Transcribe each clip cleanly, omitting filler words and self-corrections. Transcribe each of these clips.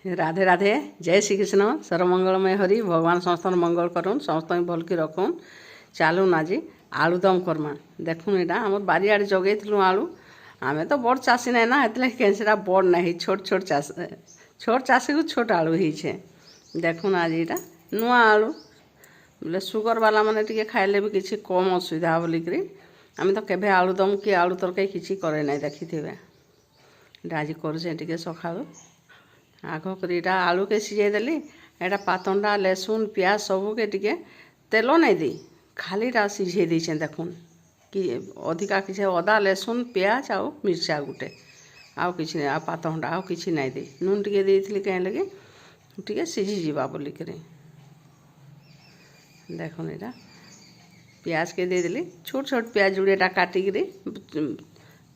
राधे राधे जय श्री कृष्ण सर्वमंगलमय हरि भगवान समस्त मंगल करुन समस्त भल की रखुन। चलुन आज आलुदम करमा। देखुन यहाँ आम बारियाड़े जगेलु आलू आम तो बड़ चाषी ना ना कैसे बड़ ना छोट छोट चाषी को छोट आलू ही देखुन आज यहाँ नुआ आलू बोले सुगर वाला मैंने टी खाइले भी किसी कम असुविधा बोलिकी आम तो केवे आलुदम कि आलू तरकारी किसी करे ना देखी थे आज कर सका आग कर आलू के सीझे देली एटा पातंडा लहसुन प्याज सबू के टिके तेल नहीं दी खाली सीझे देछे देखुन कि अधिका किसी अदा लहसुन प्याज आउ मिर्चा गुटे आउ किसी नहीं पातंडा आउ किसी नहीं दी नून टिके देइथिली कहीं लगे टिके सीझी जीवा बोलिक देखुन यहाँ प्याज के दे देली छोट छोट प्याज जुड़ेटा काटिकी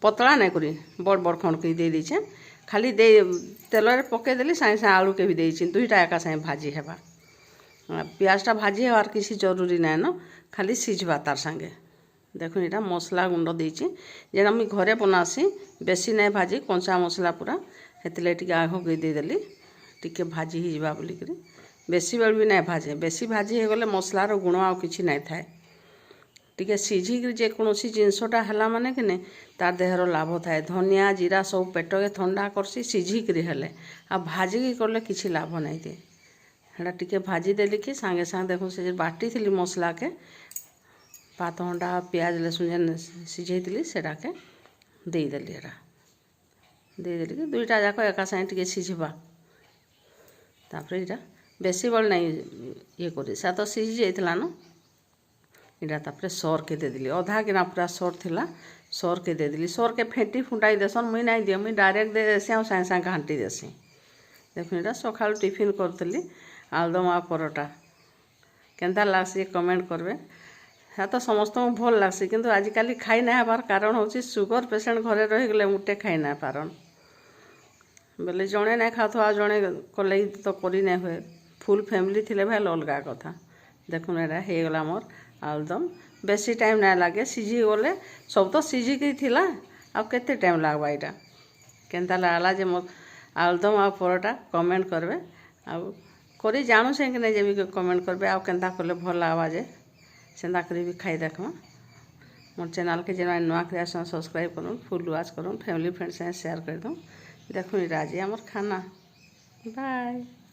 पतला नहीं करी बड़ बड़ खंड के दे दीछे खाली दे तेल पकईदेली सागे सागे आलू के भी देती दुईटा एका सागे भाजी हेबा प्याजटा भाजी हबार किसी जरूरी ना न खाली सीझवा तार संगे देखुन यहाँ मसला गुंड देती जेना मुझे घरे बनासी बेसी नहीं भाजी कंचा मसला पूरा से आग देदेली टिके भाजी ही बोलिक बेसी बेल भी नहीं भाजे बेसी भाजी हो गले मसलार गुण आउ कि नहीं थाए टिके सीझिक जेकोसी जिनसटा है माने कि नहीं तार देहर लाभ थाए धनिया जीरा सब पेट के ठंडा करसी सीझिक हेले आ भाजिक कले किसी लाभ नहीं दिए हेटा टिके भाजी देली कि सांगे सांगे देखो से बाटी थी मसला के पातंडा प्याज लहसुन जेन सीझे सेटा के देदेली एटा देदेली कि दुईटा जाक एका सागे टिके सीझवा तापर यहाँ बेसी बल नहीं ये कर तो सीझी जाइला न इटा तापर सर के देदेली अधा गिना पूरा सर थिला सर के देदेली सर के फेंटी फुटाई देसन मुई नहीं दिए मुई डायरेक्ट दे देसी आ सागे सागे घांटी देसी देखुन यहाँ सका टिफिन करी आलुदम आ परोटा केनता लागसी कमेंट करबे हाँ तो समस्त को भल लागसी किंतु आजिकल खाई ना हबार कारण हूँ सुगर पेसेंट घरे रहीगले मुटे खाई ना पारन बोले जड़े नहीं खाऊ जड़े कले तो करी नहीं हुए फुल फैमिली थिले भाई अलगा कथा देखुन यहाँ होगला मोर आलुदम बेसी टाइम ना लगे सीझी गले सब तो सीझिक थिला आ केते टाइम लगवा यहाँ केनता लागला जे मोर आलुदम आ परोटा कमेंट करबे आ करी जानू से कि नहीं जे भी कमेंट करबे आ केनता कले भल लागवा जे सेंता करी भी खाई देखमा मोर चैनल के जेना नुआ क्रिएशन सब्सक्राइब करूँ फुल वाच करूँ फैमिली फ्रेंड्स शेयर कर दूँ देखुन आज आमर खाना बाय।